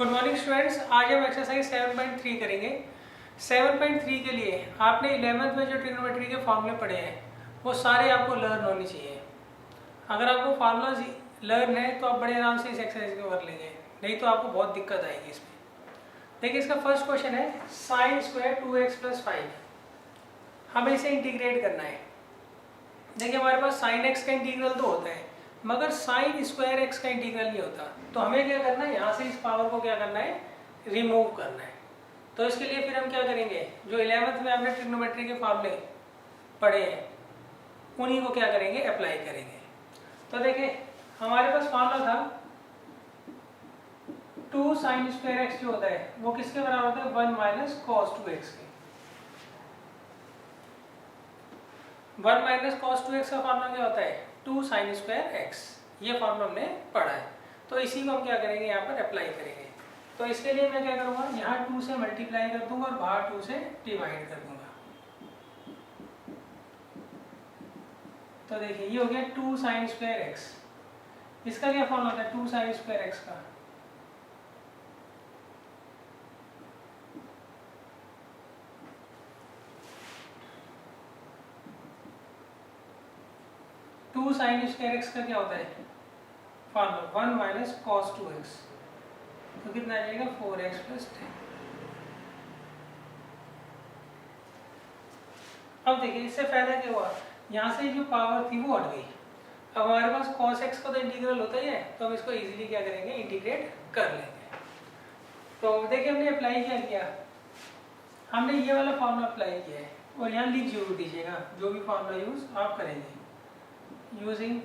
Good morning students, आज हम exercise 7.3 करेंगे। 7.3 के लिए आपने 11th में जो ट्रिग्नोमेट्री के फॉर्मूले पढ़े हैं वो सारे आपको लर्न होने चाहिए। अगर आपको फार्मूला लर्न है तो आप बड़े आराम से इस एक्सरसाइज को कर लेंगे, नहीं तो आपको बहुत दिक्कत आएगी इसमें। देखिए इसका फर्स्ट क्वेश्चन है साइन स्क्वायर 2x + 5, हमें इसे इंटीग्रेट करना है। देखिए हमारे पास साइन x का इंटीग्रल तो होता है मगर साइन स्क्वायर x का इंटीग्रल नहीं होता, तो हमें क्या करना है, यहाँ से इस पावर को क्या करना है, रिमूव करना है। तो इसके लिए फिर हम क्या करेंगे, जो 11th में हमने ट्रिग्नोमेट्री के फार्मूले पढ़े हैं उन्हीं को क्या करेंगे, अप्लाई करेंगे। तो देखिए हमारे पास फार्मूला था 2 sin स्क्वायर x जो होता है वो किसके बराबर होता है, 1 - cos 2x के। 1 - cos 2x का फार्मूला क्या होता है, 2 sin स्क्वायर x। ये फार्मूला हमने पढ़ा है, तो इसी को हम क्या करेंगे, यहाँ पर अप्लाई करेंगे। तो इसके लिए मैं क्या करूँगा, यहाँ 2 से मल्टीप्लाई कर दूंगा और बाहर 2 से डिवाइड कर दूंगा। तो देखिए ये हो गया 2 sin स्क्वायर x। इसका क्या फॉर्मूला होता है, 2 sin स्क्वायर x का, टू साइन स्क्वायर एक्स का क्या होता है फार्मूला, 1 - cos 2x। तो कितना आ जाएगा, 4x + 10। अब देखिए इससे फायदा क्या हुआ, यहाँ से जो पावर थी वो हट गई। अब हमारे पास cos x का तो इंटीग्रल होता ही है, तो हम इसको इजीली क्या करेंगे, इंटीग्रेट कर लेंगे। तो देखिए हमने अप्लाई क्या किया, हमने ये वाला फार्मूला अप्लाई किया है और यहाँ लिख जरूर दीजिएगा जो भी फार्मूला यूज आप करेंगे, using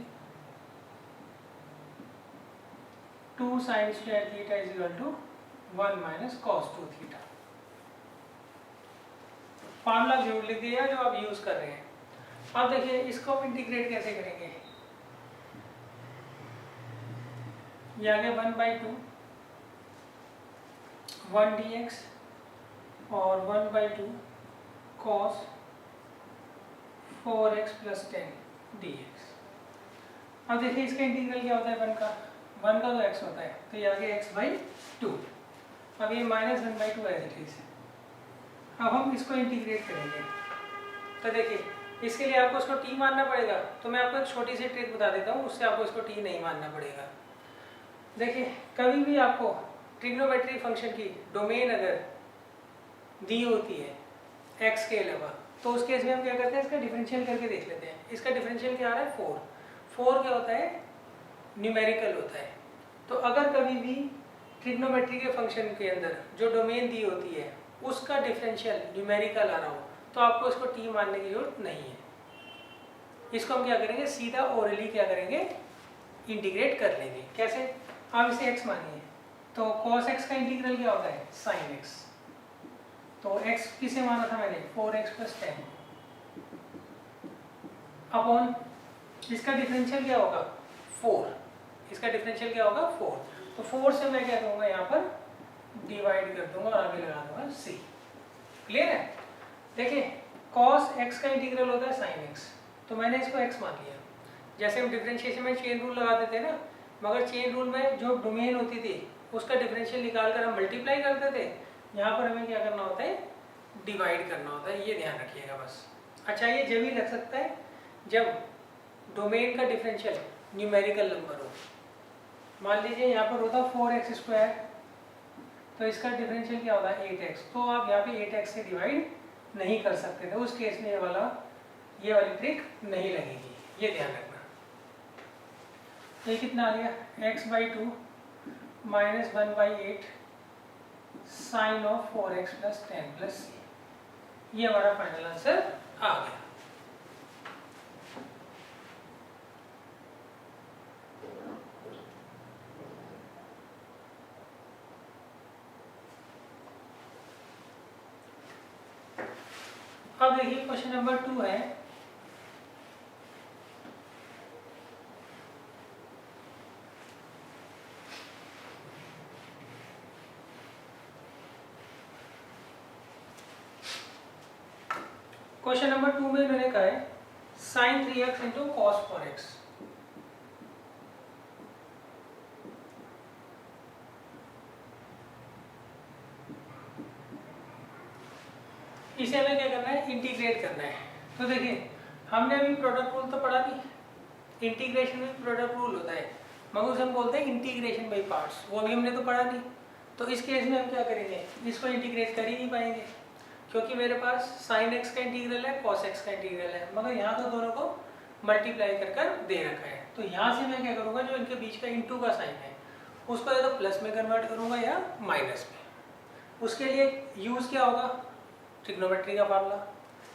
2 sin square theta = 1 - cos 2 theta। Formula जरूर लिख दिया जो आप यूज कर रहे हैं। अब देखिए इसको हम इंटीग्रेट कैसे करेंगे, ये आ गया 1/2 1 dx और 1/2 cos 4x + 10 dx। अब देखिए इसका इंटीग्रल क्या होता है, 1 का तो x होता है, तो ये आ गया x/2। अब ये -1/2 एज इट इज। अब हम इसको इंटीग्रेट करेंगे। तो देखिए इसके लिए आपको इसको t मानना पड़ेगा, तो मैं आपको एक छोटी सी ट्रिक बता देता हूँ, उससे आपको इसको t नहीं मानना पड़ेगा। देखिए कभी भी आपको ट्रिग्नोमेट्री फंक्शन की डोमेन अगर दी होती है x के अलावा, तो उस केस में हम क्या करते हैं, इसका डिफरेंशियल करके देख लेते हैं। इसका डिफरेंशियल क्या आ रहा है, 4 क्या होता है, न्यूमेरिकल होता है। तो अगर कभी भी ट्रिग्नोमेट्री के फंक्शन के अंदर जो डोमेन दी होती है उसका डिफरेंशियल न्यूमेरिकल आ रहा हो, तो आपको इसको t मानने की जरूरत नहीं है। इसको हम क्या करेंगे, सीधा ओरली क्या करेंगे, इंटीग्रेट कर लेंगे। कैसे, आप इसे x मानिए, तो cos x का इंटीग्रल क्या होता है, sin x। तो x किसे माना था मैंने, 4x + 10 अपॉन इसका डिफरेंशियल क्या होगा, 4। इसका डिफरेंशियल क्या होगा, 4। तो 4 से मैं क्या करूँगा, यहाँ पर डिवाइड कर दूंगा और आगे लगा दूंगा c। क्लियर है। देखिए cos x का इंटीग्रल होता है sin x, तो मैंने इसको x मान लिया। जैसे हम डिफरेंशिएशन में चेन रूल लगा देते हैं ना, मगर चेन रूल में जो डोमेन होती थी उसका डिफरेंशियल निकाल कर हम मल्टीप्लाई करते थे, यहाँ पर हमें क्या करना होता है, डिवाइड करना होता है। ये ध्यान रखिएगा बस। अच्छा ये जब ही लग सकता है जब डोमेन का डिफरेंशियल न्यूमेरिकल नंबर हो। मान लीजिए यहाँ पर होता 4x², तो इसका डिफरेंशियल क्या होता है, 8x। तो आप यहाँ पे 8x से डिवाइड नहीं कर सकते थे, उस केस में ये वाली ट्रिक नहीं लगेगी, ये ध्यान रखना। ये कितना आ गया, x/2 - 1/8 sin of 4x + 10 + c। ये हमारा फाइनल आंसर आ गया। अब देखिए क्वेश्चन नंबर 2 है, क्वेश्चन नंबर 2 में मैंने कहा है sin 3x × cos 4x। इसे हमें क्या करना है, इंटीग्रेट करना है। तो देखिए हमने अभी प्रोडक्ट रूल तो पढ़ा नहीं, इंटीग्रेशन में प्रोडक्ट रूल होता है, मगर उसे हम बोलते हैं इंटीग्रेशन बाई पार्ट्स, वो भी हमने तो पढ़ा नहीं। तो इस केस में हम क्या करेंगे, इसको इंटीग्रेट कर ही नहीं पाएंगे, क्योंकि मेरे पास साइन एक्स का इंटीग्रल है, कॉस एक्स का इंटीग्रल है, मगर यहाँ तो दोनों को मल्टीप्लाई कर कर दे रखा है। तो यहाँ से मैं क्या करूँगा, जो इनके बीच का इंटू का साइन है उसको या तो प्लस में कन्वर्ट करूँगा या माइनस में। उसके लिए यूज़ क्या होगा, ट्रिग्नोमेट्री का फार्मूला।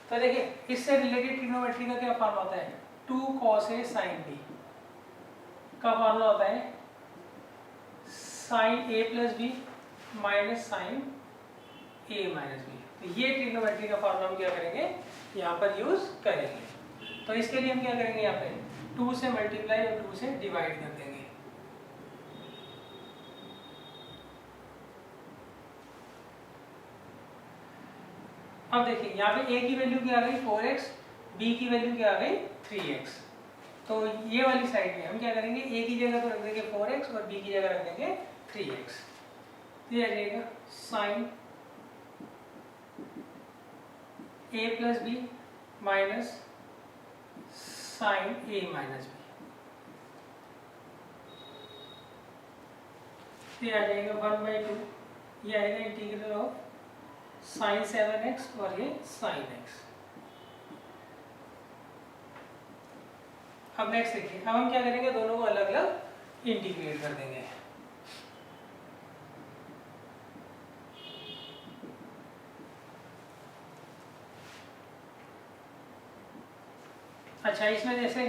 तो देखिए इससे रिलेटेड ट्रिग्नोमेट्री का क्या फार्मूला होता है, 2 cos A sin B का फार्मूला होता है sin A plus B minus sine A minus B. तो ये ट्रिग्नोमेट्री का फार्मूला हम क्या करेंगे, यहाँ पर यूज करेंगे। तो इसके लिए हम क्या करेंगे, यहाँ पे 2 से मल्टीप्लाई और 2 से डिवाइड कर देंगे। अब देखिए यहाँ पे a की वैल्यू क्या आ गई 4x, b की वैल्यू क्या आ गई 3x। तो ये वाली साइड में हम क्या करेंगे, a की जगह तो रख देंगे 4x और b की जगह रख देंगे 3x। ये आ जाएगा sine a plus B minus sine a minus B. ये आ जाएगा 1/2, ये आएगा इंटीग्रल ऑफ साइन 7x और ये साइन x। अब नेक्स्ट देखिए, अब हम क्या करेंगे, दोनों को अलग अलग इंटीग्रेट कर देंगे। अच्छा इसमें जैसे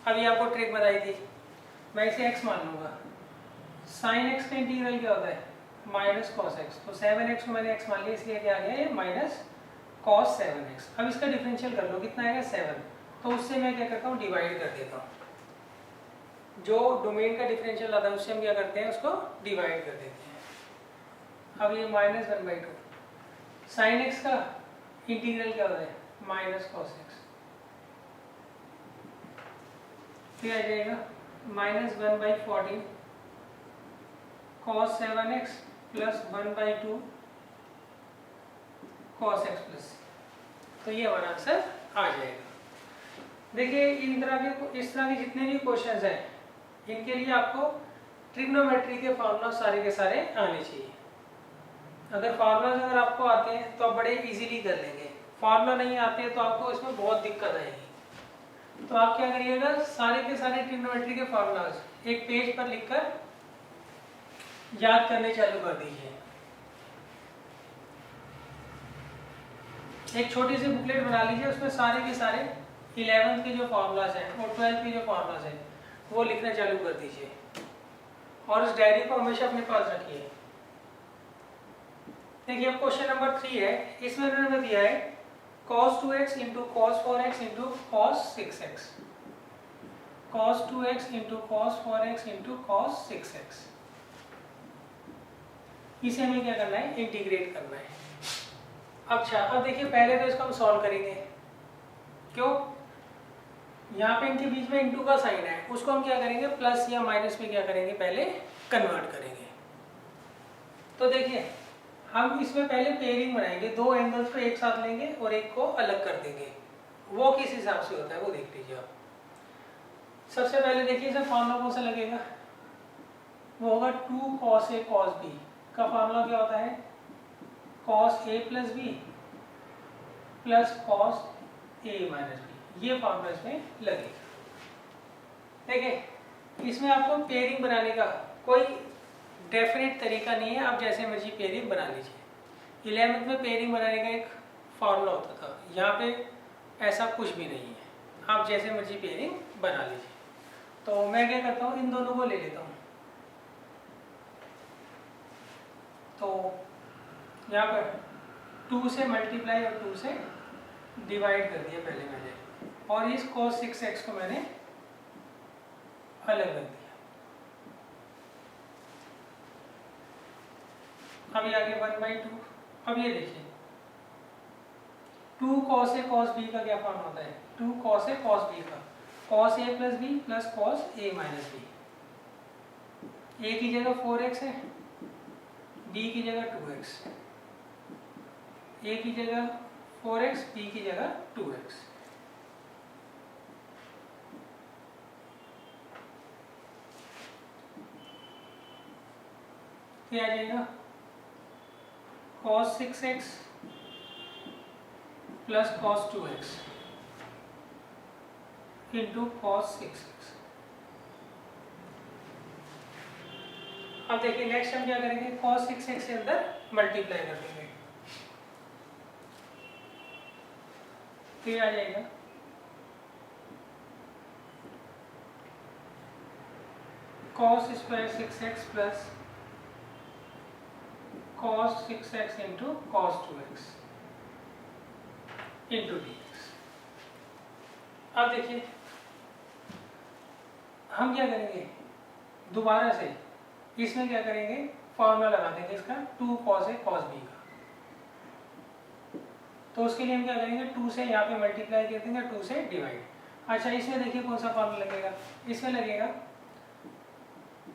अभी आपको ट्रिक बताई थी, मैं इसे x मान लूंगा, साइन x का इंटीग्रल क्या होता है माइनस कॉस एक्स। तो 7x को मैंने x मान लिया, इसलिए क्या आ गया ये माइनस कॉस 7x। अब इसका डिफरेंशियल कर लो, कितना आएगा 7। तो उससे मैं क्या करता हूँ, डिवाइड कर देता हूँ। जो डोमेन का डिफरेंशियल आता है उससे हम क्या करते हैं, उसको डिवाइड कर देते हैं। अब ये माइनस 1/2 साइन x का इंटीग्रल क्या होता है माइनस कॉस एक्स। फिर आ जाएगा minus 1/14 cos 7x plus 1/2 cos x plus. तो ये हमारा आंसर आ जाएगा। देखिए इन तरह के, इस तरह के जितने भी क्वेश्चंस हैं इनके लिए आपको ट्रिग्नोमेट्री के फार्मूला सारे के सारे आने चाहिए। अगर फार्मूलाज अगर आपको आते हैं तो आप बड़े इजीली कर लेंगे, फार्मूला नहीं आते हैं तो आपको इसमें बहुत दिक्कत आएगी। तो आप क्या करिएगा, सारे के सारे ट्रिग्नोमेट्री के फार्मूलाज एक पेज पर लिखकर याद करने चालू कर दीजिए। एक छोटी सी बुकलेट बना लीजिए, उसमें सारे के सारे 11th के जो फार्मूलाज हैं और 12th के जो फार्मूलाज हैं वो लिखना चालू कर दीजिए, और उस डायरी को हमेशा अपने पास रखिए। देखिए अब क्वेश्चन नंबर 3 है, इसमें उन्होंने दिया है cos 2x into cos 4x into cos 6x, cos 2x into cos 4x into cos 6x। इसे हमें क्या करना है, इंटीग्रेट करना है। अच्छा अब देखिए पहले तो इसको हम सॉल्व करेंगे, क्यों, यहाँ पे इनके बीच में इंटू का साइन है, उसको हम क्या करेंगे प्लस या माइनस में क्या करेंगे, पहले कन्वर्ट करेंगे। तो देखिए हम इसमें पहले पेयरिंग बनाएंगे, दो एंगल्स को एक साथ लेंगे और एक को अलग कर देंगे। वो किस हिसाब से होता है वो देख लीजिए आप। सबसे पहले देखिए इसमें फार्मूला कौन सा लगेगा, वो होगा 2 cos A cos B का फार्मूला क्या होता है cos A plus B plus cos A minus B. ये फार्मूला इसमें लगेगा। देखिए इसमें आपको पेयरिंग बनाने का कोई डेफिनेट तरीका नहीं है, आप जैसे मर्जी पेयरिंग बना लीजिए। 11th में पेयरिंग बनाने का एक फार्मूला होता था, यहाँ पे ऐसा कुछ भी नहीं है, आप जैसे मर्जी पेयरिंग बना लीजिए। तो मैं क्या करता हूँ, इन दोनों को ले लेता हूँ। तो यहाँ पर 2 से मल्टीप्लाई और 2 से डिवाइड कर दिया पहले मैंने, और इस cos 6x को मैंने अलग रख दिया। अब आगे 1/2। अब ये देखिए 2 cos A cos B का क्या फॉर्म होता है, 2 cos A cos B का cos A plus B plus cos A minus B। A की जगह 4x है, B की जगह 2x, A की जगह 4x, b की जगह 2x। क्या आ जाएगा cos 6x plus cos 2x into cos 6x। अब देखिए नेक्स्ट हम क्या करेंगे, cos 6x से अंदर मल्टीप्लाई कर देंगे, तो ये आ जाएगा cos square 6x plus cos 6x into cos 2x into dx। अब देखिए हम क्या करेंगे, दोबारा से इसमें क्या करेंगे, फॉर्मूला लगा देंगे इसका 2 cos a cos b का। तो उसके लिए हम क्या करेंगे, 2 से यहाँ पे मल्टीप्लाई कर देंगे, 2 से डिवाइड। अच्छा इसमें देखिए कौन सा फॉर्मूला लगेगा, इसमें लगेगा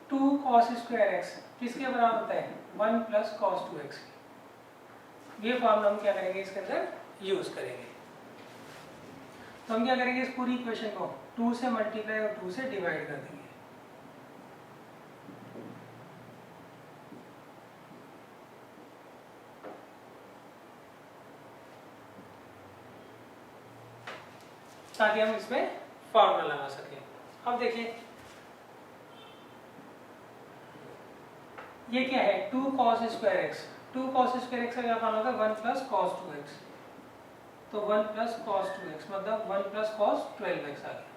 2 cos स्क्वायर x किसके बराबर होता है, 1 प्लस cos 2x। ये फॉर्मूला हम क्या करेंगे इसके अंदर यूज करेंगे। तो हम क्या करेंगे, इस पूरी इक्वेशन को 2 से मल्टीप्लाई और 2 से डिवाइड कर देंगे। ताकि हम इसमें फॉर्मूला लगा सकें। अब देखिए ये क्या है, 2 cos square x, 2 cos square x का क्या फॉर्मूला होगा, 1 प्लस cos 2x। तो 1 प्लस cos 2x मतलब 1 प्लस cos 12x आ गया।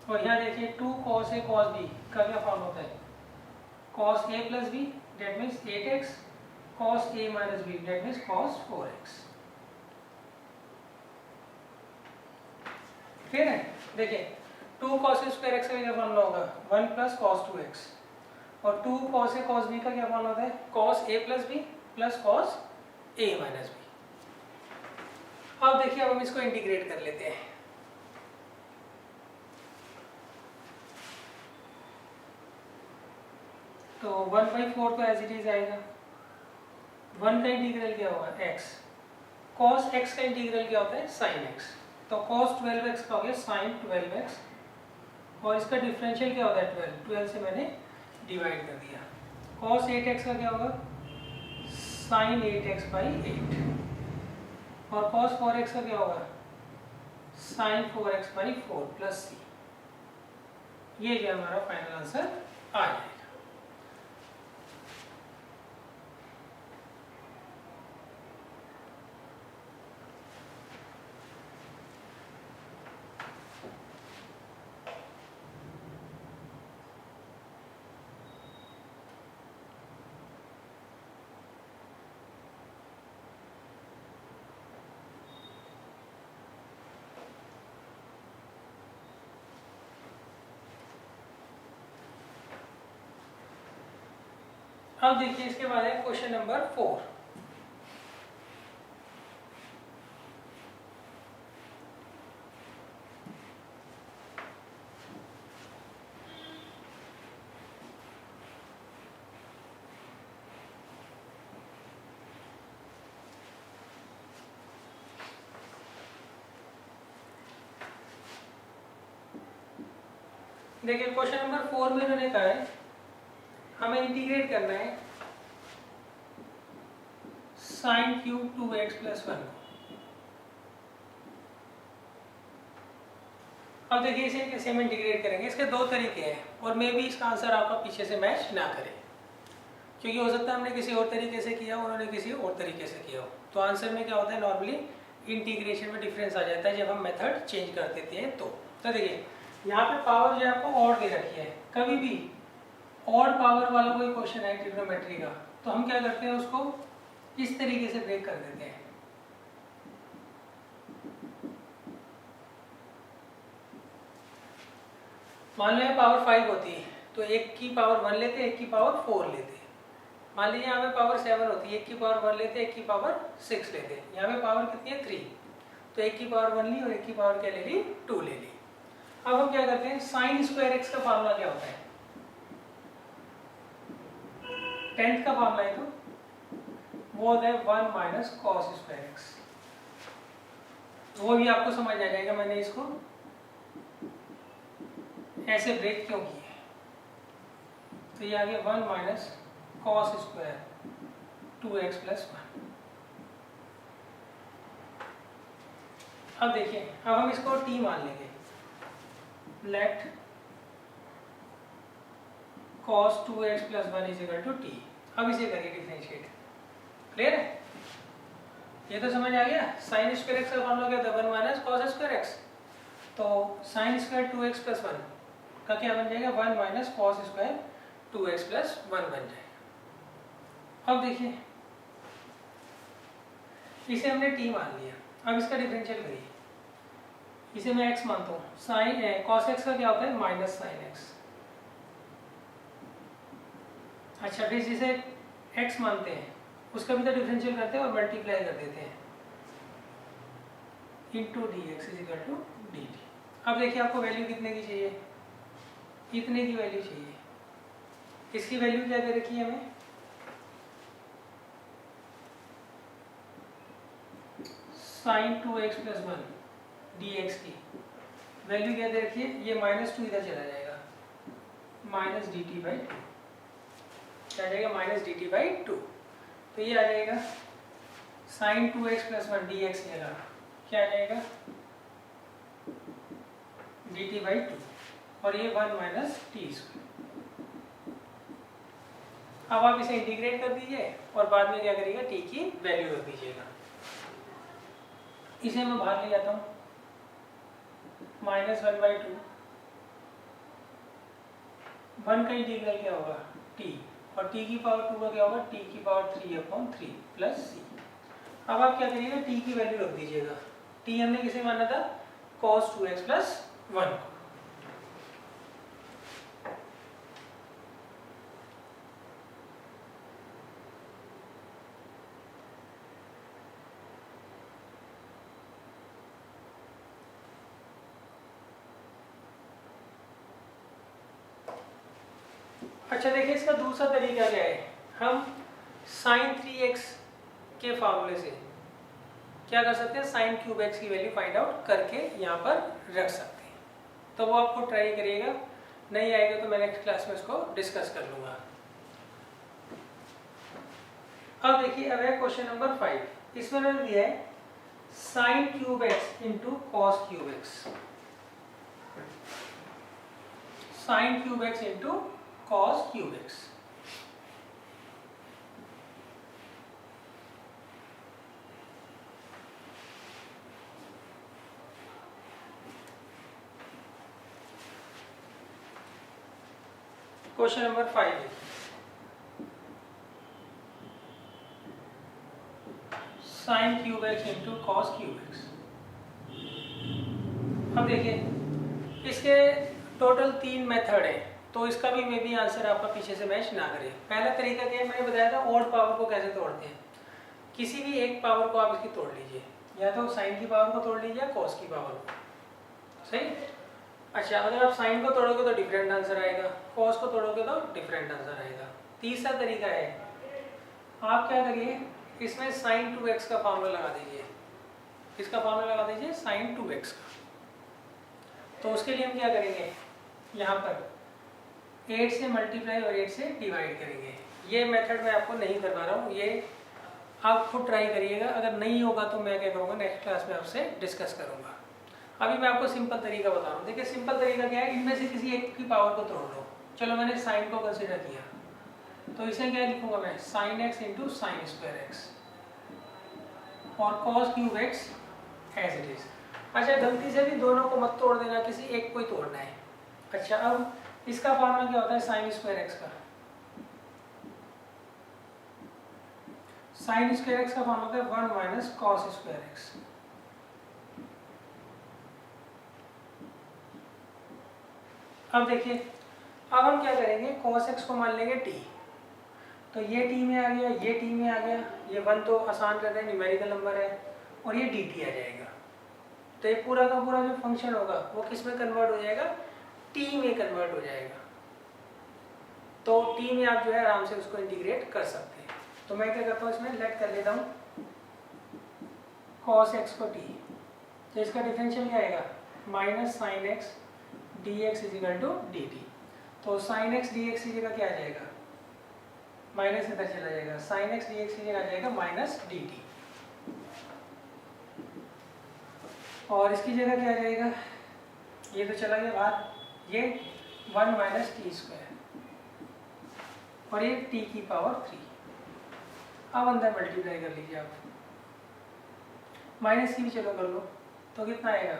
और यहाँ देखिए 2 cos a cos b का क्या फॉर्म होता है, cos a plus b that means 8x, cos a minus b that means cos 4x। ठीक है, देखिए 2 cos स्क्वायर x का क्या फॉर्मूला होगा, 1 प्लस cos 2x, और 2 cos a cos b का क्या फॉर्मूला होता है, cos a plus b plus cos a minus b। अब देखिए अब हम इसको इंटीग्रेट कर लेते हैं। तो 1/4 तो एज इट इज आएगा, 1 का इंटीग्रल क्या होगा x, cos x का इंटीग्रल क्या होता है sin x। तो cos 12x का हो गया sin 12x, और इसका डिफरेंशियल क्या होता है 12, 12 से मैंने डिवाइड कर दिया। cos 8x का क्या होगा sin 8x बाई 8, और cos 4x का क्या होगा sin 4x by 4 plus c। ये जो हमारा फाइनल आंसर आ जाएगा। अब देखिए इसके बाद है क्वेश्चन नंबर 4। देखिए क्वेश्चन नंबर 4 में उन्होंने कहा है हमें इंटीग्रेट करना है sin क्यूब 2x प्लस 1। अब देखिए इसे कैसे हम इंटीग्रेट करेंगे, इसके दो तरीके हैं, और मे भी इसका आंसर आपका पीछे से मैच ना करे, क्योंकि हो सकता है हमने किसी और तरीके से किया, उन्होंने किसी और तरीके से किया हो। तो आंसर में क्या होता है, नॉर्मली इंटीग्रेशन में डिफरेंस आ जाता है जब हम मेथड चेंज कर देते हैं। तो देखिए यहाँ पे पावर जो है आपको और दे रखी है, कभी भी और पावर वाला कोई क्वेश्चन है ट्रिग्नोमेट्री का, तो हम क्या करते हैं उसको इस तरीके से ब्रेक कर देते हैं। मान लो पावर 5 होती है तो एक की पावर 1 लेते हैं, एक की पावर 4 लेते हैं। मान लीजिए यहाँ पे पावर 7 होती है, एक की पावर 1 लेते हैं, एक की पावर 6 लेते हैं। यहाँ पे पावर कितनी है 3, तो एक की पावर 1 ली और एक की पावर क्या ले ली 2 ले ली। अब हम क्या करते हैं, साइन स्क्वायर एक्स का फार्मूला क्या होता है, 10th का फार्मूला है, तो वो होता है 1 माइनस कॉस स्क्वायर एक्स। वो भी आपको समझ आ जाएगा मैंने इसको ऐसे ब्रेक क्यों किया है। तो ये आ गया 1 minus cos square 2x plus 1। अब देखिए, अब हम इसको t मान लेंगे। Let cos 2x plus 1 is equal to t। अब इसे करिए डिफरेंशिएट। क्लियर है? ये तो समझ आ गया। साइन स्क्वायर एक्स का फॉर्मूला क्या था? 1 माइनस कॉस स्क्वायर एक्स। तो साइन स्क्वायर 2x प्लस 1 का क्या बन जाएगा? 1 minus cos square 2x plus 1 बन जाएगा। अब देखिए, इसे हमने t मान लिया। अब इसका डिफरेंशियल करिए। इसे मैं x मानता हूँ। साइन कॉस एक्स का क्या होता है? Minus sine x. अच्छा, फिर जिसे x मानते हैं उसका भी तो डिफरेंशियल करते हैं और मल्टीप्लाई कर देते हैं into D X is equal to D T. अब देखिए, आपको वैल्यू कितने की चाहिए? इतने की वैल्यू चाहिए। इसकी वैल्यू क्या दे रखी है हमें? Sine 2x plus 1 D X की वैल्यू क्या दे रखी है? ये -2 इधर चला जाएगा, minus D T by two. क्या आ जाएगा? Minus D T by two. तो ये आ जाएगा sign 2x plus 1 D X की जगह क्या आ जाएगा? डी टी बाई टू, और ये 1 माइनस टी स्क्वायर। अब आप इसे इंटीग्रेट कर दीजिए और बाद में क्या करिएगा? टी की वैल्यू रख दीजिएगा। इसे मैं बाहर ले जाता हूँ, माइनस 1/2। 1 का इंटीग्रल क्या होगा? टी, और टी की पावर 2 का क्या होगा? टी की पावर 3/3 प्लस सी। अब आप क्या करिएगा? टी की वैल्यू रख दीजिएगा। टी हमने किसे माना था? cos 2x plus 1। अच्छा देखिए, इसका दूसरा तरीका क्या है? हम साइन 3x के फार्मूले से क्या कर सकते हैं? साइन क्यूब एक्स की वैल्यू फाइंड आउट करके यहाँ पर रख सकते हैं। तो वो आपको ट्राई करिएगा, नहीं आएगा तो मैं नेक्स्ट क्लास में इसको डिस्कस कर लूँगा। अब देखिए, अब है क्वेश्चन नंबर 5। इसमें मैंने दिया है sine cube x into cos cube x. Sine cube x into cos cube x. Question number 5 sine cube x into cos cube x. अब देखिए, इसके टोटल 3 मेथड है, तो इसका भी मे बी आंसर आपका पीछे से मैच ना करे। पहला तरीका क्या है? मैंने बताया था ऑड पावर को कैसे तोड़ते हैं। किसी भी एक पावर को आप इसकी तोड़ लीजिए, या तो साइन की पावर को तोड़ लीजिए या कॉस की पावर को। सही? अच्छा, अगर आप साइन को तोड़ोगे तो डिफरेंट आंसर आएगा, कॉस को तोड़ोगे तो डिफरेंट आंसर आएगा। तीसरा तरीका है, आप क्या करिए? इसमें साइन 2x का फार्मूला लगा दीजिए। इसका फार्मूला लगा दीजिए साइन 2x का। तो उसके लिए हम क्या करेंगे? यहाँ पर 8 से मल्टीप्लाई और 8 से डिवाइड करेंगे। ये मेथड मैं आपको नहीं करवा रहा हूँ, ये आप खुद ट्राई करिएगा। अगर नहीं होगा तो मैं क्या करूँगा? नेक्स्ट क्लास में आपसे डिस्कस करूँगा। अभी मैं आपको सिंपल तरीका बता रहा हूँ। देखिए, सिंपल तरीका क्या है? इनमें से किसी एक की पावर को तोड़ लो। चलो, मैंने साइन को कंसिडर किया, तो इसे क्या लिखूँगा मैं? Sine x into sine square x, और cos cube x as it is. अच्छा, गलती से भी दोनों को मत तोड़ देना, किसी एक को ही तोड़ना है। अच्छा, अब इसका फार्मूला क्या होता है? साइन स्क्वायर एक्स का। साइन स्क्वायर एक्स का फार्मूला है 1 माइनस कॉस स्क्वायर एक्स। अब देखिए, अब हम क्या करेंगे? कॉस एक्स को मान लेंगे टी, तो ये टी में आ गया, ये टी में आ गया, ये 1 तो आसान कर रहे हैं, न्यूमेरिकल नंबर है, और ये डी टी आ जाएगा। तो ये पूरा का पूरा जो फंक्शन होगा वो किस में कन्वर्ट हो जाएगा? टी में कन्वर्ट हो जाएगा। तो टी में आप जो है आराम से उसको इंटीग्रेट कर सकते हैं। तो मैं क्या करता हूँ इसमें लेट कर लेता हूँ cos x को t, तो इसका डिफरेंशियल क्या आएगा minus sine X D X is equal to D T. तो साइन एक्स डी एक्स की जगह क्या आ जाएगा माइनस इधर चला जाएगा, साइन एक्स डी एक्स की जगह आ जाएगा माइनस डी टी, और इसकी जगह क्या आ जाएगा ये तो चला गया बाहर, ये 1 माइनस टी स्क्वायर और ये t की पावर 3। अब अंदर मल्टीप्लाई कर लीजिए आप, माइनस की भी चलो कर लो तो कितना आएगा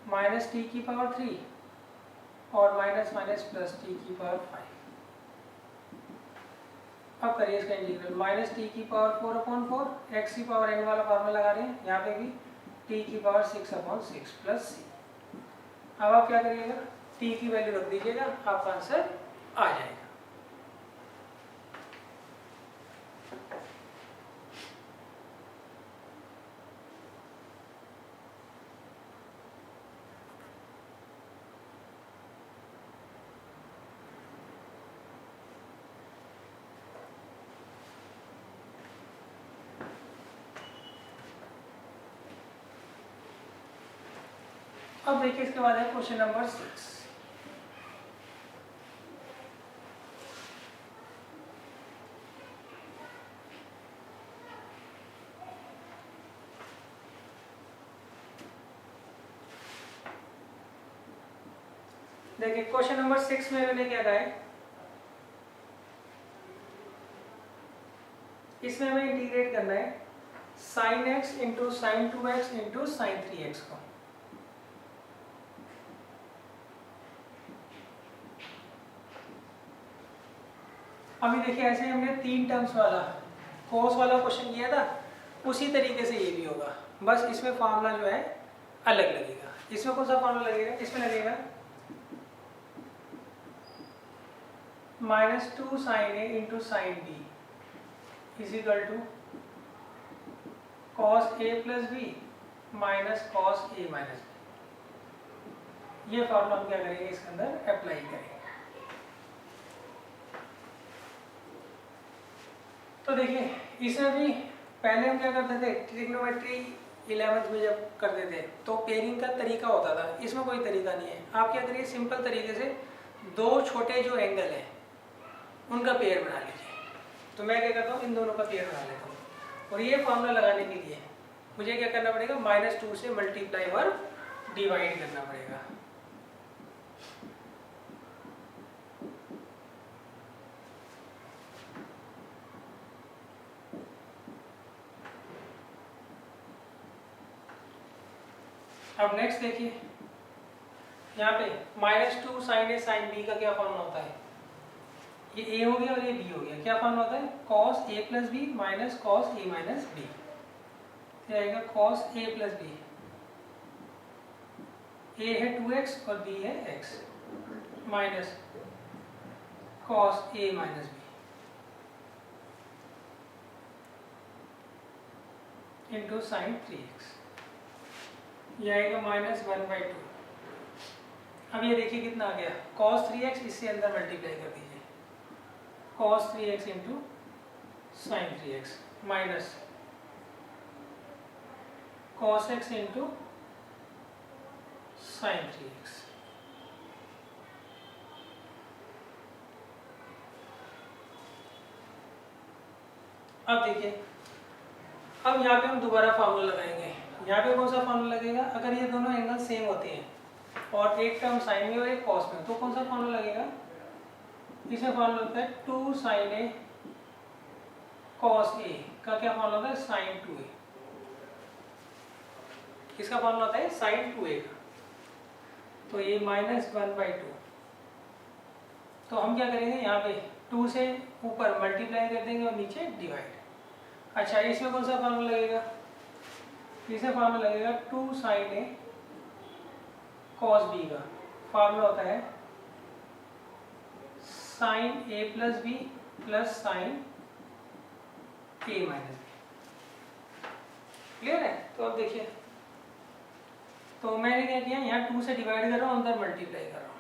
माइनस टी की पावर 3 और माइनस माइनस प्लस टी की पावर 5। अब करिए इसका इंटीग्रल, माइनस टी की पावर 4/4, एक्स की पावर n वाला फॉर्मूला लगा रहे हैं, यहाँ पे भी t की पावर 6/6 प्लस सी। अब आप क्या करिएगा t की वैल्यू रख दीजिएगा, आपका आंसर आ जाएगा। अब देखिए इसके बाद है क्वेश्चन नंबर 6। देखिए क्वेश्चन नंबर 6 में मैंने क्या कहा है, इसमें हमें इंटीग्रेट करना है sign x into sign 2x into sine 3x को। अभी देखिए ऐसे हमने 3 टर्म्स वाला कोस वाला क्वेश्चन किया था, उसी तरीके से ये भी होगा, बस इसमें फॉर्मूला जो है अलग लगेगा। इसमें कौन सा फॉर्मूला लगेगा, इसमें लगेगा -2 sine A into sine B is equal to cos A plus B minus cos A minus B. ये फॉर्मूला हम क्या करेंगे इसके अंदर अप्लाई करेंगे। तो देखिए इसमें भी पहले हम क्या करते थे, ट्रिग्नोमेट्री 11th में जब करते थे तो पेयरिंग का तरीका होता था, इसमें कोई तरीका नहीं है। आप क्या करिए सिंपल तरीके से दो छोटे जो एंगल हैं उनका पेयर बना लीजिए। तो मैं क्या करता हूँ इन दोनों का पेयर बना लेता हूँ, और ये फॉर्मूला लगाने के लिए मुझे क्या करना पड़ेगा -2 से मल्टीप्लाई और डिवाइड करना पड़ेगा। अब नेक्स्ट देखिए यहाँ पे -2 साइन ए साइन बी का क्या फॉर्मूला होता है, ये a हो गया और ये b हो गया। क्या फॉर्मूला होता है cos a plus B minus cos a minus B. क्या आएगा cos a plus B, a है 2x और b है x minus cos a minus B into sine 3x। ये आएगा -1/2। अब ये देखिए कितना आ गया cos 3x, इससे अंदर मल्टीप्लाई कर दीजिए cos 3x into sine 3x minus cos x into sine 3x। अब देखिए अब यहाँ पे हम दोबारा फार्मूला लगाएंगे। यहाँ पे कौन सा फार्मूला लगेगा, अगर ये दोनों एंगल सेम होते हैं और एक टर्म साइन में और एक कॉस में, तो कौन सा फार्मूला लगेगा, इसमें फार्मूला होता है 2 साइन ए कॉस ए का क्या फार्मूला होता है साइन 2a। किसका फार्मूला होता है साइन 2a का, तो ये -1/2। तो हम क्या करेंगे यहाँ पे 2 से ऊपर मल्टीप्लाई कर देंगे और नीचे डिवाइड। अच्छा इसमें कौन सा फार्मूला लगेगा, इसमें फार्मूला लगेगा 2 साइन ए कॉस बी का फार्मूला होता है sine a plus B plus sine a minus B. Clear है। तो अब देखिए तो मैंने क्या किया यहाँ 2 से डिवाइड कर रहा हूँ, अंदर मल्टीप्लाई कर रहा हूँ।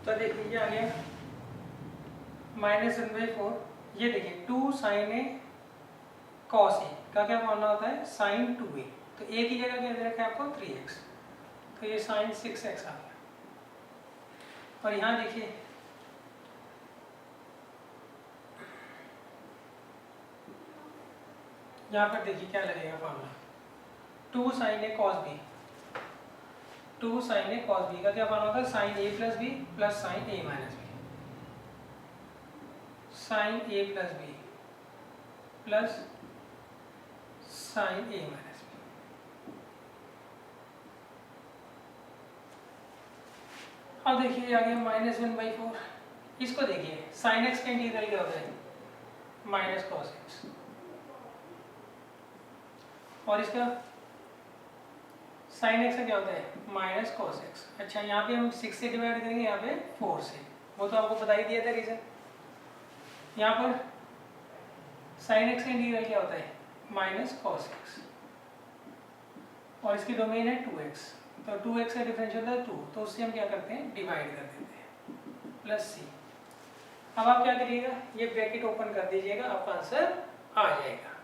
तो देखिए ये आ गया -1/4, ये देखिए 2 sin a cos a का क्या फॉर्मूला होता है sin 2a, तो a की जगह क्या दे रखा है आपको 3x, तो ये sin 6x आ गया। और यहाँ देखिए यहाँ पर देखिए क्या लगेगा formula 2 sin a cos b, 2 sin a cos b का क्या फॉर्मूला होगा sin a plus b plus sin a minus b, sin a plus b plus sin a minus b। अब देखिए आ गया -1/4, इसको देखिए sin x का इंटीग्रल क्या होता है माइनस cos x, और इसका sin x का क्या होता है माइनस cos x। अच्छा यहाँ पे हम 6 से डिवाइड करेंगे, यहाँ पे 4 से, वो तो आपको बता ही दिया था रीजन। यहाँ पर sin x का इंटीग्रल क्या होता है माइनस cos x, और इसकी डोमेन है 2x, तो 2x का डिफरेंशियल होता है 2, तो उससे हम क्या करते हैं डिवाइड कर देते हैं प्लस c। अब आप क्या करिएगा ये ब्रैकेट ओपन कर दीजिएगा, आपका आंसर आ जाएगा।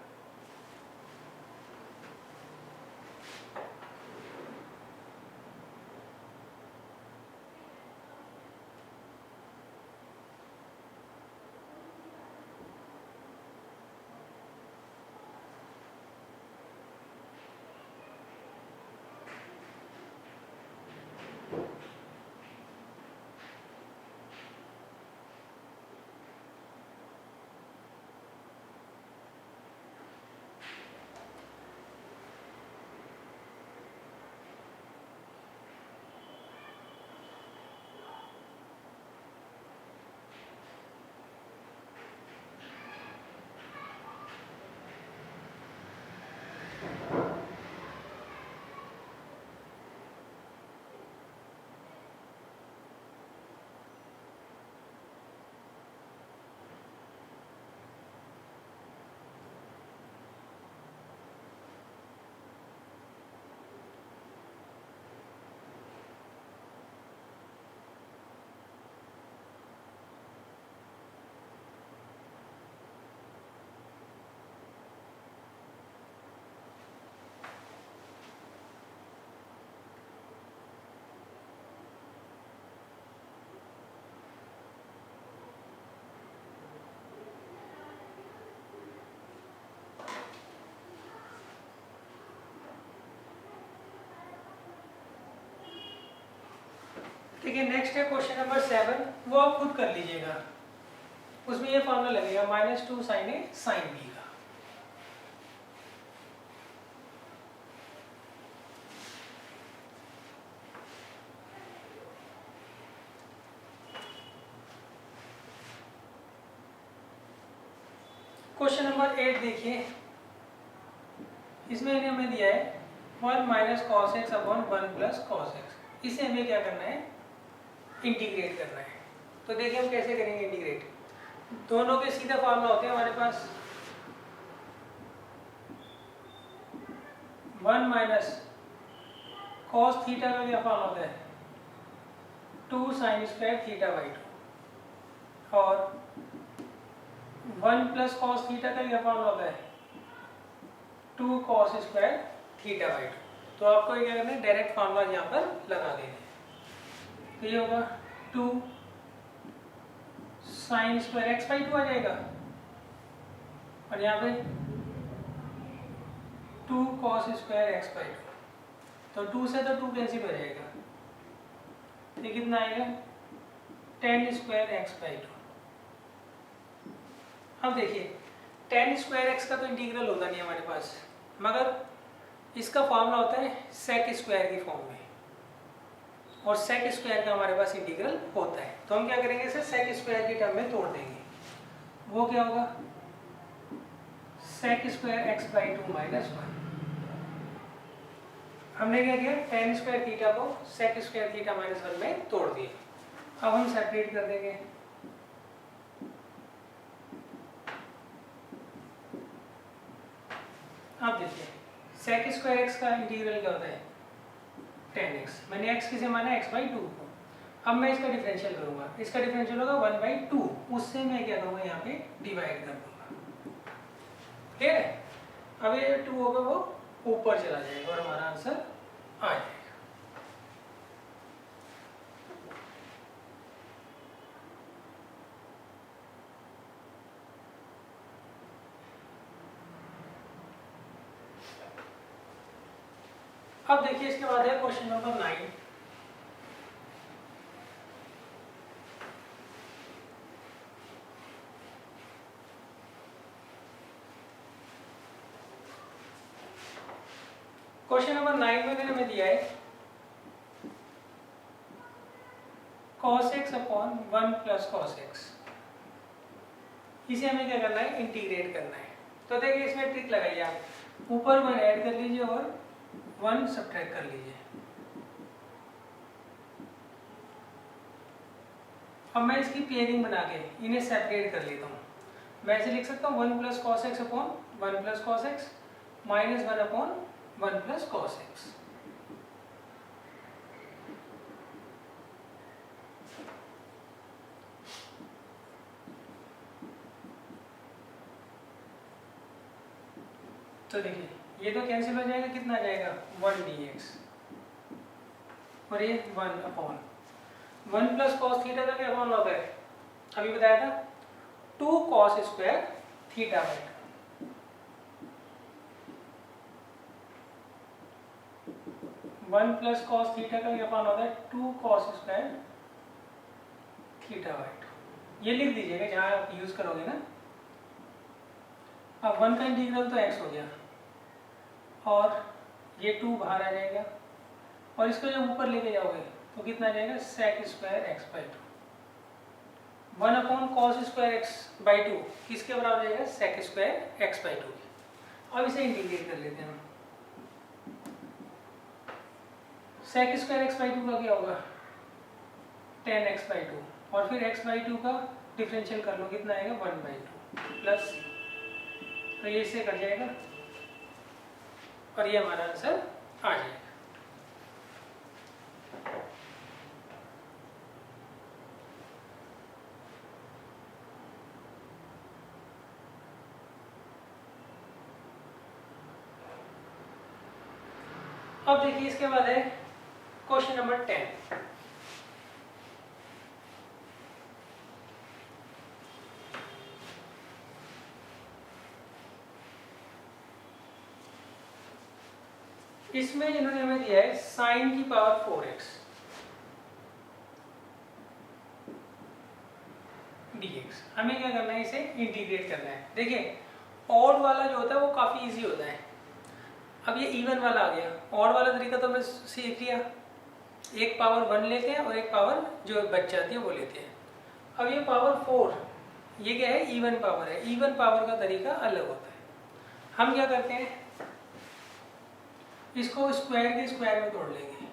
ठीक है, नेक्स्ट है क्वेश्चन नंबर 7, वो आप खुद कर लीजिएगा। उसमें ये फॉर्मूला लगेगा -2 sin a sin b का। क्वेश्चन नंबर 8 देखिए, इसमें इन्हें हमें दिया है 1 - cos x upon 1 + cos x, इसे हमें क्या करना है इंटीग्रेट करना है। तो देखिए हम कैसे करेंगे इंटीग्रेट, दोनों के सीधा फॉर्मूला होते हैं हमारे पास 1 - cos थीटा का क्या फॉर्मूला होता है 2 sin स्क्वायर θ/2, और 1 + cos थीटा का क्या फॉर्मूला होता है 2 cos स्क्वायर θ/2। तो आपको क्या करना है डायरेक्ट फॉर्मूला यहाँ पर लगा देना है। तो ये होगा 2 sin स्क्वायर x/2 आ जाएगा, और यहाँ पे 2 cos स्क्वायर x/2, तो 2 से तो 2 कैंसिल हो जाएगा, तो कितना आएगा 10 स्क्वायर x/2। अब देखिए tan स्क्वायर x का तो इंटीग्रल होता नहीं हमारे पास, मगर इसका फॉर्मूला होता है sec स्क्वायर की फॉर्म में, और sec स्क्वायर का हमारे पास इंटीग्रल होता है। तो हम क्या करेंगे इसे sec स्क्वायर की टर्म में तोड़ देंगे, वो क्या होगा sec स्क्वायर x/2 - 1। हमने क्या किया tan स्क्वायर थीटा को sec स्क्वायर थीटा -1 में तोड़ दिया। अब हम सेपरेट कर देंगे, अब देखिए sec स्क्वायर x का इंटीग्रल क्या होता है 10x, मैंने x किसे माना x/2 को। अब मैं इसका डिफरेंशियल करूंगा, इसका डिफरेंशियल होगा 1/2, उससे मैं क्या करूंगा यहाँ पे डिवाइड कर दूंगा। क्लियर है? अब ये 2 होगा वो ऊपर चला जाएगा और हमारा आंसर आ जाएगा। अब देखिए इसके बाद है क्वेश्चन नंबर 9। क्वेश्चन नंबर 9 में हमें दिया है cos x upon 1 plus cos x। इसे हमें क्या करना है, इंटीग्रेट करना है। तो देखिए इसमें ट्रिक लगाइए आप, ऊपर 1 ऐड कर लीजिए और 1 सब्ट्रैक्ट कर लीजिए। अब मैं इसकी पेयरिंग बना के इन्हें सेपरेट कर लेता हूँ। मैं ऐसे लिख सकता हूँ 1 plus cos x upon 1 plus cos x minus 1 upon 1 plus cos x. तो देखिए ये तो कैंसिल हो जाएगा, कितना आ जाएगा 1 dx और ये 1 अपॉन 1 प्लस कॉस थीटा का क्या अपॉन होता है, अभी बताया था 2 cos square theta by 1 plus cos theta का क्या अपॉन होता है 2 कॉस स्क्वायर थीटा बाई 2। ये लिख दीजिएगा जहाँ आप यूज करोगे ना। अब 1 का इंटीग्रल तो x हो गया और ये 2 बाहर आ जाएगा और इसको जब ऊपर लेके जाओगे तो कितना आ जाएगा sec square x by 2। 1 upon cos square x by 2 किसके बराबर जाएगा sec स्क्वायर एक्स बाई 2। अब इसे इंटीग्रेट कर लेते हैं। sec स्क्वायर एक्स बाई 2 का क्या होगा 10x बाई 2 और फिर x बाई 2 का डिफरेंशियल कर लो, कितना आएगा 1 बाई 2 प्लस, तो ये इससे कट जाएगा और ये हमारा आंसर आ जाएगा। अब देखिए इसके बाद है क्वेश्चन नंबर 10। इसमें इन्होंने हमें दिया है साइन की पावर 4x dx। हमें क्या करना है, इसे इंटीग्रेट करना है। देखिए ऑड वाला जो होता है वो काफी इजी होता है। अब ये इवन वाला आ गया, ऑड वाला तरीका तो हमने सीख लिया, एक पावर 1 लेते हैं और एक पावर जो बच जाती है वो लेते हैं। अब ये पावर 4 ये क्या है, इवन पावर है। इवन पावर का तरीका अलग होता है। हम क्या करते हैं, इसको स्क्वायर के स्क्वायर में तोड़ लेंगे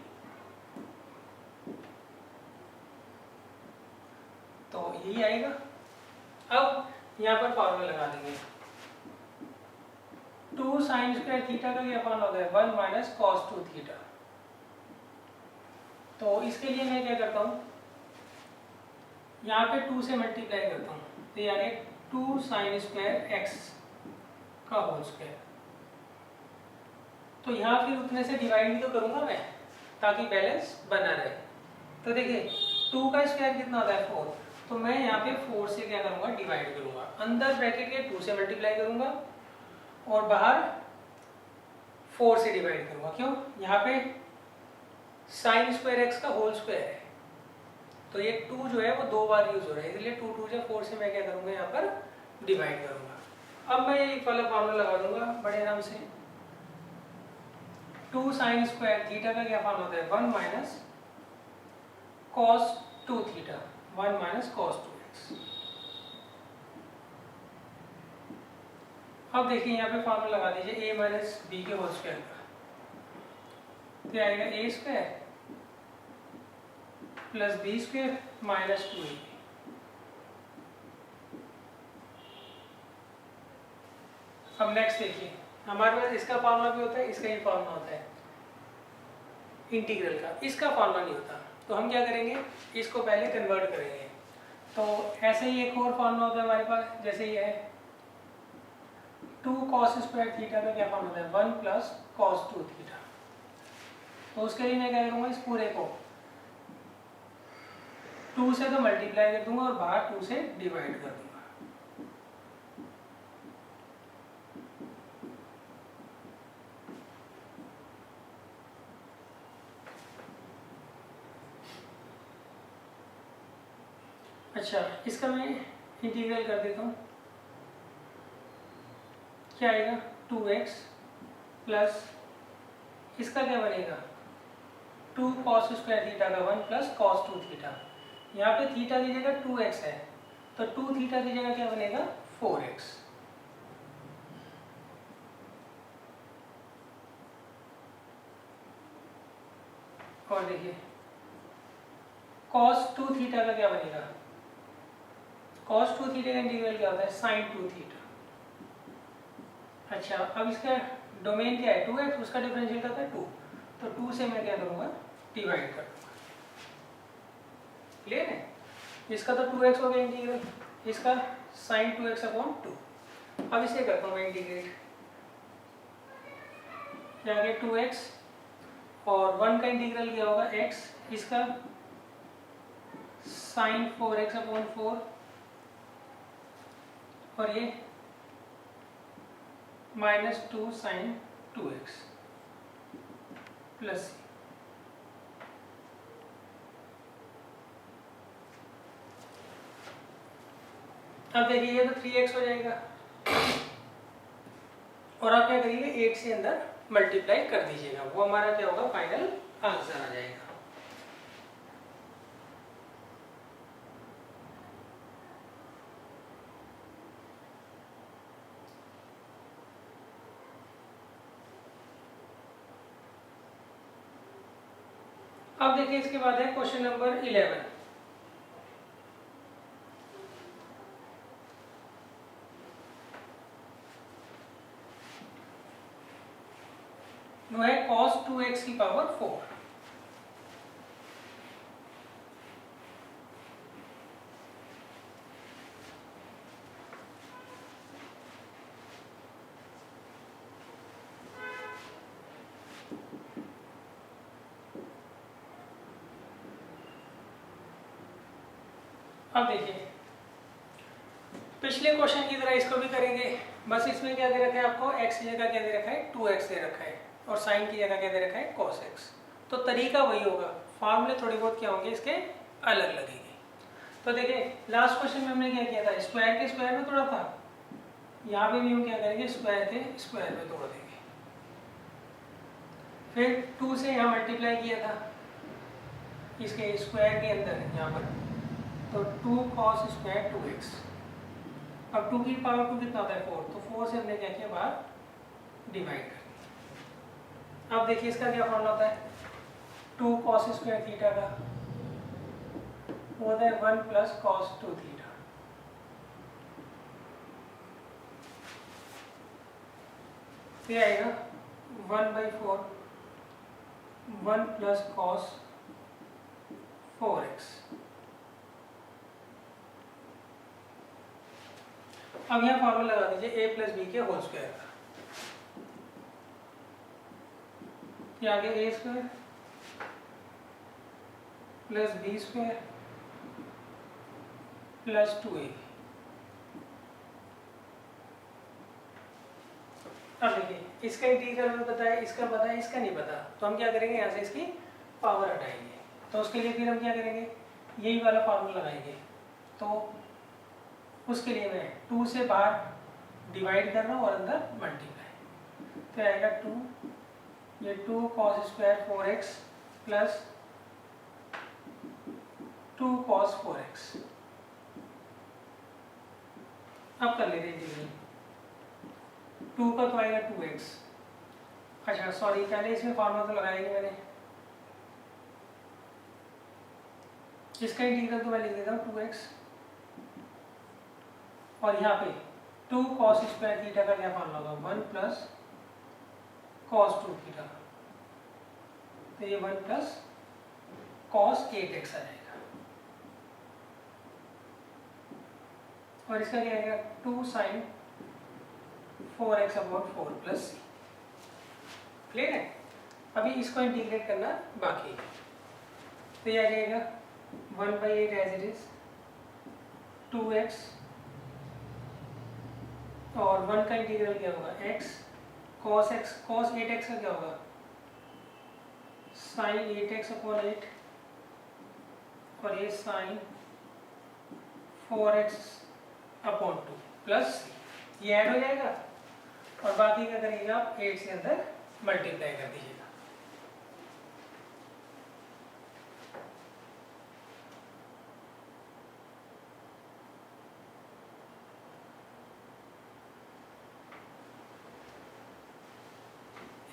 तो यही आएगा। अब यहाँ पर फॉर्मूला लगा देंगे 2 साइन स्क्वायर थीटा का क्या अपॉन होता है 1 माइनस कॉस 2 थीटा। तो इसके लिए मैं क्या करता हूँ, यहाँ पे 2 से मल्टीप्लाई करता हूँ तो यानी 2 साइन स्क्वायर एक्स का होल स्क्वायर। तो यहाँ फिर उतने से डिवाइड भी तो करूँगा मैं ताकि बैलेंस बना रहे। तो देखिए 2 का स्क्वायर कितना होता है 4, तो मैं यहाँ पे 4 से क्या करूँगा डिवाइड करूँगा, अंदर ब्रैकेट के 2 से मल्टीप्लाई करूँगा और बाहर 4 से डिवाइड करूँगा। क्यों, यहाँ पे साइन स्क्वायर एक्स का होल स्क्वायर है तो ये 2 जो है वो 2 बार यूज हो रहा है, इसलिए 2 2 से 4 से मैं क्या करूँगा यहाँ पर डिवाइड करूँगा। अब मैं ये वाला फॉर्मूला लगा दूंगा बड़े आराम से, 2 साइन स्क्वायर थीटा का क्या फॉर्म होता है 1 minus cos 2 theta 1 minus cos 2x। अब देखिए यहाँ पे फॉर्मूला लगा दीजिए a माइनस बी के होल स्क्वायर का, तो आएगा a square plus B square minus 2a। अब नेक्स्ट देखिए हमारे पास इसका फॉर्मूला भी होता है, इसका ही फॉर्मूला होता है इंटीग्रल का, इसका फॉर्मूला नहीं होता। तो हम क्या करेंगे, इसको पहले कन्वर्ट करेंगे। तो ऐसे ही एक और फॉर्मूला होता है हमारे पास, जैसे ये है 2 cos स्क्वायर थीटा का क्या फॉर्म होता है 1 प्लस cos 2 थीटा। तो उसके लिए मैं क्या करूँगा, इस पूरे को 2 से तो मल्टीप्लाई कर दूंगा और बाहर 2 से डिवाइड कर दूंगा। अच्छा, इसका मैं इंटीग्रल कर देता हूँ। क्या आएगा 2x प्लस इसका क्या बनेगा 2 cos स्क्वायर थीटा का 1 प्लस cos 2 थीटा। यहाँ पे थीटा की जगह 2x है, तो 2 थीटा की जगह क्या बनेगा 4x। और देखिए cos 2 थीटा का क्या बनेगा, cos 2 थीटा का इंटीग्रल क्या होता है sin 2 थीटा। अच्छा, अब इसका डोमेन क्या है 2x, उसका डिफरेंशियल क्या होता है 2, तो 2 से मैं क्या करूँगा डिवाइड कर दूँगा। क्लियर है, इसका तो 2x हो गया इंटीग्रल, इसका sin 2x अपॉन 2। अब इसे करता हूँ मैं इंटीग्रेट, क्या गया 2x और 1 का इंटीग्रल क्या होगा x, इसका sin 4x अपॉन 4 और ये -2 sin 2x प्लस अब देखिए ये तो 3x हो जाएगा और आप क्या करिए 8 से अंदर मल्टीप्लाई कर दीजिएगा, वो हमारा क्या होगा फाइनल आंसर आ जाएगा। अब देखिए इसके बाद है क्वेश्चन नंबर 11। वो है cos 2x की पावर 4। अब देखिए पिछले क्वेश्चन की तरह इसको भी करेंगे, बस इसमें क्या दे रखा है आपको x की जगह क्या दे रखा है 2x दे रखा है और sin की जगह क्या दे रखा है cos x। तो तरीका वही होगा, फॉर्मूले थोड़ी बहुत क्या होंगे इसके अलग लगेंगे। तो देखिए लास्ट क्वेश्चन में हमने क्या किया था, स्क्वायर के स्क्वायर में तोड़ा था, यहाँ पे भी हम क्या करेंगे स्क्वायर के स्क्वायर में तोड़ देंगे। फिर 2 से यहाँ मल्टीप्लाई किया था इसके स्क्वायर के अंदर यहाँ पर, तो 2 cos स्क्वायर 2x। अब 2 की पावर 2 कितना होता है 4, तो 4 से हमने क्या किया बाहर डिवाइड कर दिया। अब देखिए इसका क्या फॉर्मूला होता है 2 cos स्क्वायर थीटा का वो होता है 1 प्लस cos 2 थीटा। फिर आएगा 1/4 1 प्लस cos 4x। अब यहाँ फॉर्मूला लगा दीजिए a प्लस बी के होल स्क्वायर का, ये आगे a square plus B square plus 2a। अब देखिए इसका इंटीग्रल हमें पता है, इसका पता है, इसका नहीं पता, तो हम क्या करेंगे यहाँ से इसकी पावर हटाएंगे। तो उसके लिए फिर हम क्या करेंगे यही वाला फार्मूला लगाएंगे। तो उसके लिए मैं 2 से बाहर डिवाइड कर रहा हूँ और अंदर मल्टीप्लाई, तो आएगा 2 ये 2 cos square 4x plus 2 cos 4x। अब कर लेते हैं इंटीग्रल, 2 का तो आएगा 2x। अच्छा सॉरी, पहले इसमें फॉर्मूला तो लगाया नहीं मैंने, इसका इंटीग्रल तो मैं लिख देता हूँ 2x और यहाँ पे 2 cos स्क्वायर थीटा का क्या फॉर्मूला होगा 1 प्लस cos 2 थीटा, तो ये 1 प्लस cos 8x आ जाएगा, और इसका क्या आएगा 2 sin 4x अपॉन 4 प्लस सी। क्लियर है? अभी इसको इंटीग्रेट करना बाकी है, तो ये आ जाएगा 1/8 एज इट इज 2x, और 1 का इंटीग्रल क्या होगा x cos 8x का क्या होगा sin 8x अपॉन 8, और ये sin 4x अपॉन 2 प्लस ये ऐड हो जाएगा, और बाकी क्या करिएगा आप 8 से अंदर मल्टीप्लाई कर दीजिएगा।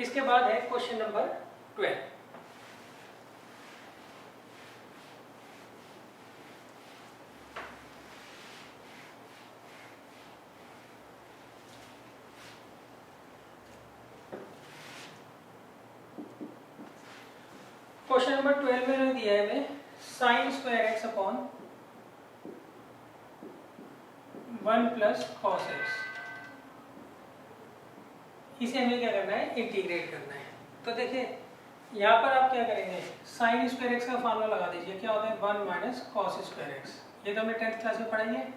इसके बाद है क्वेश्चन नंबर 12। क्वेश्चन नंबर 12 में दिया है हमें sign square x upon 1 plus cos x, इसे हमें क्या करना है इंटीग्रेट करना है। तो देखिए यहाँ पर आप क्या करेंगे साइन स्क्वायर एक्स का फार्मूला लगा दीजिए, क्या होता है 1 माइनस कॉस स्क्वायर एक्स, ये तो हमने 10th क्लास में पढ़ाई है,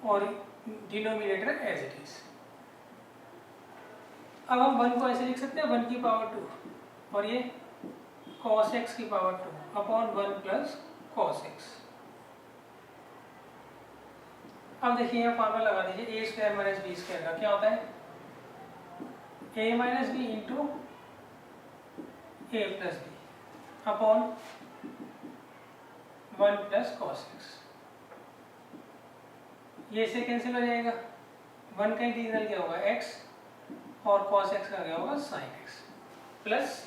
और डिनोमिनेटर एज इट इज। अब हम 1 को ऐसे लिख सकते हैं 1 की पावर 2 और ये cos x की power 2 upon 1 plus cos x। अब देखिए यहाँ फार्मूला लगा दीजिए a square minus B square का क्या होता है a minus B into A plus B upon 1 plus cos x। ये से कैंसिल हो जाएगा, 1 का इंटीग्रल क्या होगा x, और cos x का क्या होगा sin x प्लस